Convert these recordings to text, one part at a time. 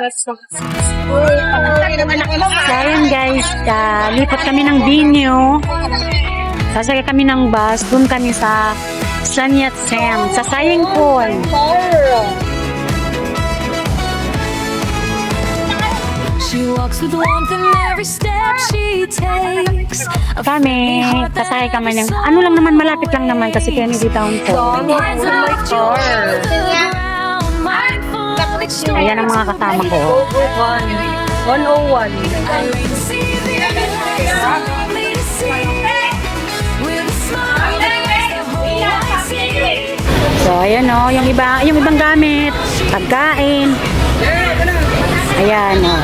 So, ayun guys, lipat kami ng venue. Sasakay kami ng bus. Doon kami sa San Yat-sen, sa Saying Pool. She walks with warmth in every step she takes. Kami, sasakay kami ng, ano lang naman, malapit lang naman kasi Kennedy Town po. Ayan ang mga kasama ko. 101. So, ayan o, yung ibang gamit, pagkain. Ayan o.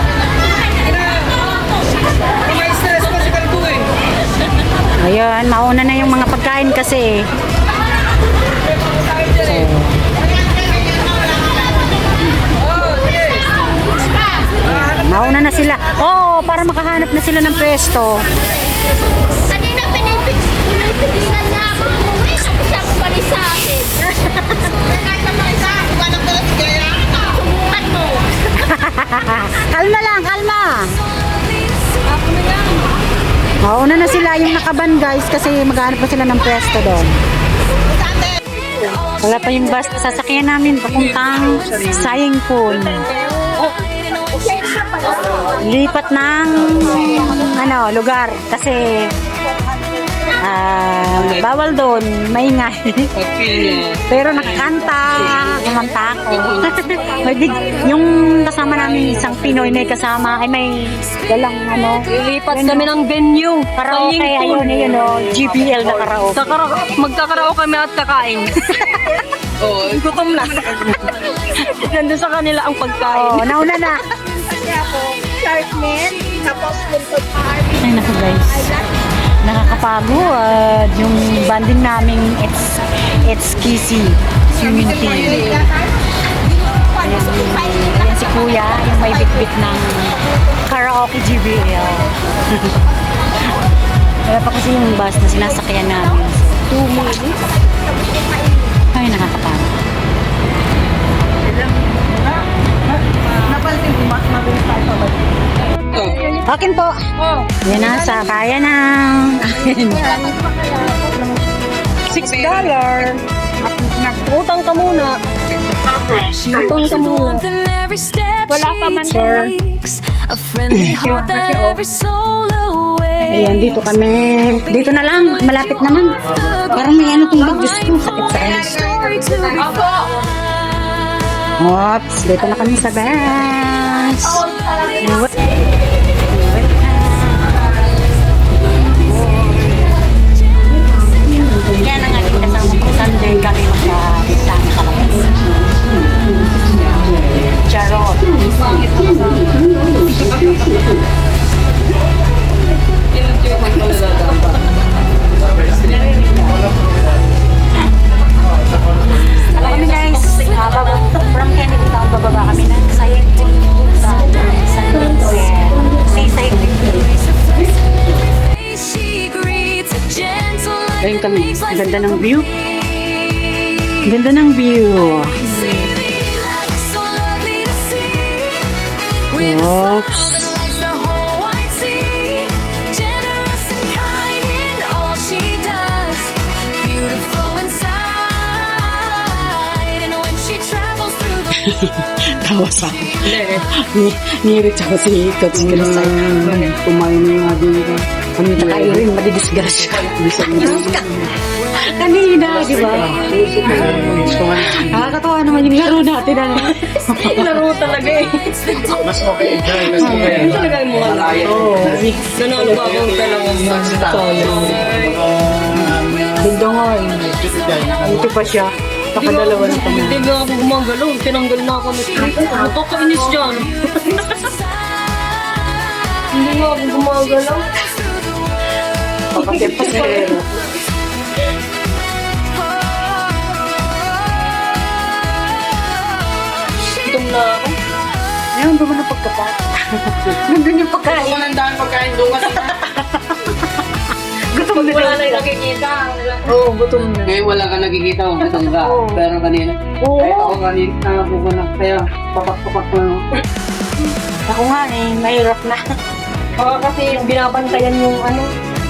Ayan, mauna na yung mga pagkain kasi. So, mauna na sila. Oo, para makahanap na sila ng pwesto. Kanina pinipigilan na ako. Siya ko pa rin sa akin. Kahit naman isa, iwanan ko lang si Gaya. Subukan mo. Kalma lang, kalma. Mauna na sila yung nakaban guys kasi maghanap pa sila ng pwesto doon. Wala pa yung bus na sasakyan namin papuntang Saying Pool. Lipat ng lugar kasi bawal doon, maingay. Pero nakakanta, kumanta ako. Yung kasama namin isang Pinoy may kasama, ay may dalang Lilipat kami ng venue. karaoke, ayun GBL na karaoke. Magkakaraoke kami at kakain. Gutom na. Nandun sa kanila ang pagkain. Oh, nauna na. Kasi ako, Sharkman, tapos Punto Park. Ay naku guys, nakakapagod yung banding naming it's Kissy swimming team. Ayan si Kuya, yung may bit-bit ng karaoke GBL. Wala pa kasi yung bus na sinasakyan namin. 2 minutes. Ay, nakakapagod. Akin po. Yan na, sakaya na. $6. Utang ka muna. Utang ka muna. Wala pa man. A friendly heart that every soul away. Ayan, dito kami. Dito na lang, malapit naman. Parang may tong bag. Diyos ko, sakit sa Oops, dito na kami sa bus. Yan ang aking kasama ko. Sunday kami magkakita sa labas. Charot. Alam kami guys, from Kennedy Town, bababa kami ng Saying Pool sa Seaside. Ayun kami, ganda ng view. Ganda ng view. Oops. Tawa sa nirit ako si Coach Grisay. Kumain na nga din ka. Kami tayo rin, madidisgrasya. Kanina, di ba? Nakakatawa naman yung laro natin. Laro talaga eh. Mas okay enjoy. Mas okay. Ano talaga yung mga laro? Nanonood ba akong dalawang solo? Bindongoy. Ito pa siya. Pakadalawa na kami. Hindi nga ako gumagalaw. Tinanggal na ako ng street. Nakakainis dyan. Hindi nga ako gumagalaw. Pasero. Gutom na ako. Ngayon ba mo na pagkapat? Nandun yung pagkain. Kung nandaan pagkain doon kasi. Gutom na Wala na yung nakikita. Oo, gutom na. Ngayon wala ka nakikita kung gutom ka. Pero kanina. Oo. Kahit ako kanina, nakapo ko na. Kaya papak-papak lang. Ako nga eh, mahirap na. Kasi binabantayan yung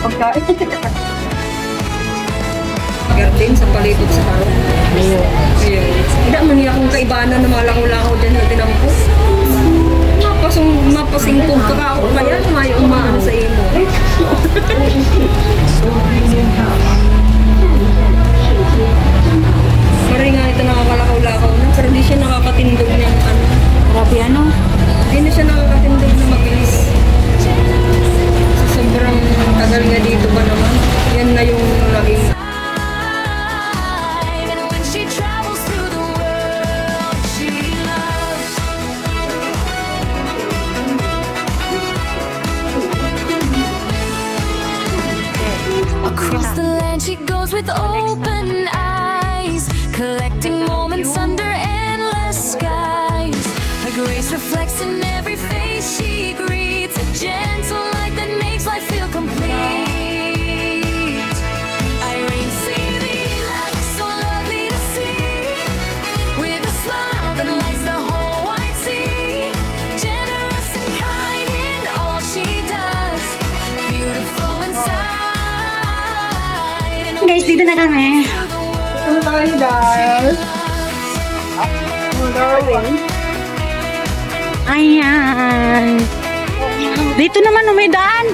pagkain. Garden sa palibot sa harap. Ayun. Hindi man niya akong kaibanan na malango-lango dyan na tinampo. Mapasingkong ka ako kaya may umaano sa imo. Maray nga ito nakakalakaw-lakaw na pero di siya nakakatindog ng Grabe ano? Hindi na siya nakakatindog na mabilis. Sa sobrang tagal nga dito ba naman, yan na yung naging And when she travels through the world, she loves. Across the land she goes with open eyes, collecting moments under endless skies. Her grace reflects in every face she greets, a gentle light that makes life feel complete. Irene, see the light, so lovely to see, with a smile that lights the whole wide sea. Generous and kind in all she does, beautiful inside. And Guys, dito na kami. ano tayo dahil? Ayan. Dito naman, may daan.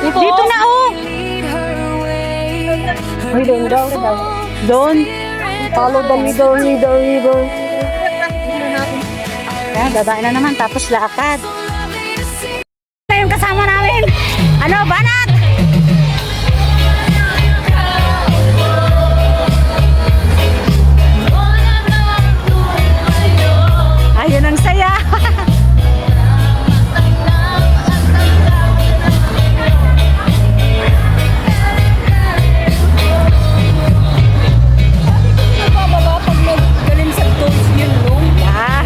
Dito na, oh. Ay, doon daw. Doon. Follow the river. Ayan, dadaan na naman, tapos lakad. Ano yung kasama namin? Ano, Banat? Ayun ang saya. Bababa pag magaling sa toes yun, no? Yeah.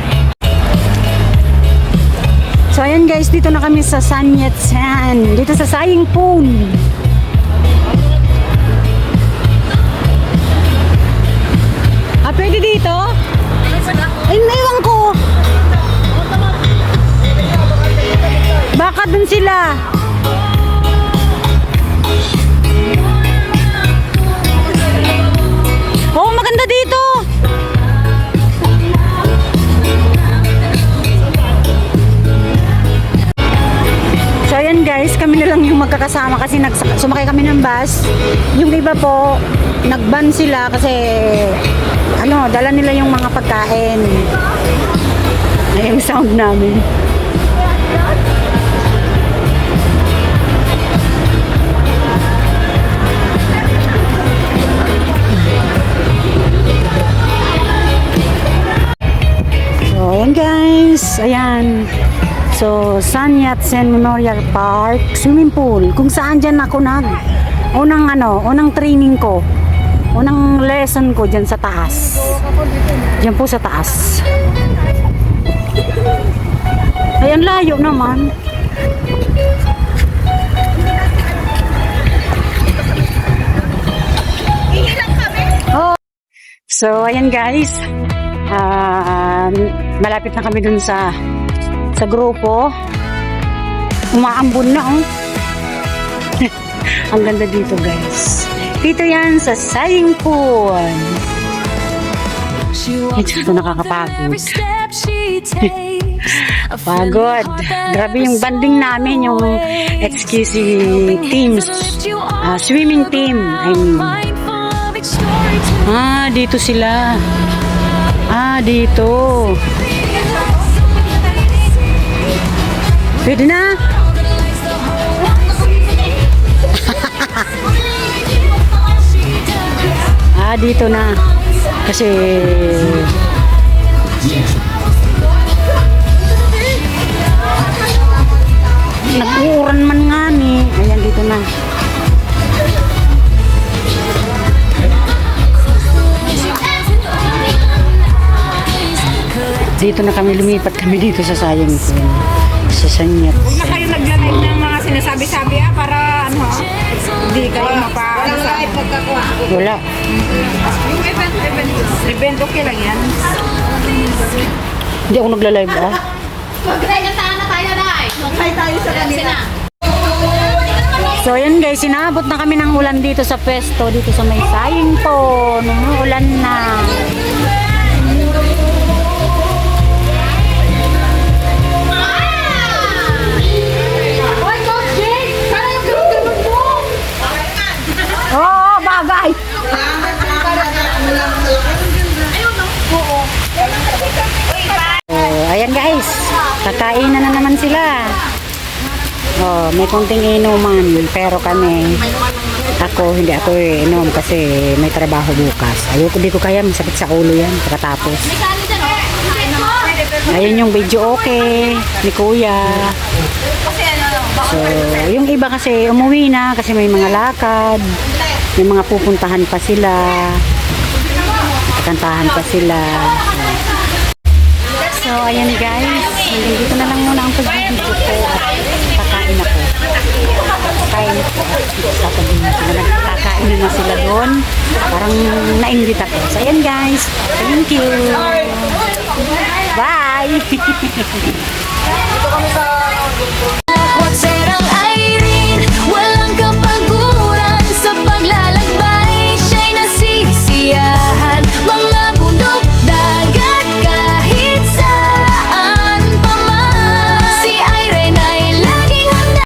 So ayan guys, dito na kami sa San Yat-sen, dito sa Saying Poon. Ah, pwede dito? Ay, naiwan ko. Baka dun sila. Oh, maganda dito. So ayan guys, kami na lang yung magkakasama kasi sumakay kami ng bus. Yung iba po, nagban sila kasi dala nila yung mga pagkain. Ay, yung sound namin. So ayan guys, ayan. So, San Yat-sen Memorial Park, swimming pool. Kung saan dyan ako unang training ko. Unang lesson ko dyan sa taas. Dyan po sa taas. Ayan, layo naman. Oh. So, ayan guys. Malapit na kami dun sa grupo. Umaambon na, oh. Ang ganda dito, guys. Dito yan sa Saying Poon. Ito nakakapagod. Pagod. Grabe yung banding namin, yung XQC teams. Swimming team. Dito sila. Dito. Pwede na. Dito na. Kasi nag-uuran man nga ni. Ayan, dito na. Dito na kami, lumipat kami dito sa Saying Poon. Sa San Yat. Huwag na kayo naglalay ng mga sinasabi-sabi para hindi kayo Wala. Yung event okay lang yan. Hindi ako nagla-live Magray na tayo Magkay tayo sa kanila. So yun guys, sinabot na kami ng ulan dito sa pwesto, dito sa may saying po. Ulan na. Hoy, Coach Jake! Sana yung gano'n mo! Oo, bagay. Oh, ayan guys, kakain na naman sila. Oh, may konting inuman, pero hindi ako inom kasi may trabaho bukas. Ayoko, di ko kaya, masakit sa ulo yan pagkatapos. Ayun yung video okay ni Kuya. So, yung iba kasi umuwi na kasi may mga lakad, may mga pupuntahan pa sila, kakantahan pa sila. So, ayan guys, dito na lang muna ang pag-video ko at kakain ako. Kakain ako. Sasabihin na sila, nagkakain na sila doon. Parang na-invite ako. So, ayan guys, thank you. Bye!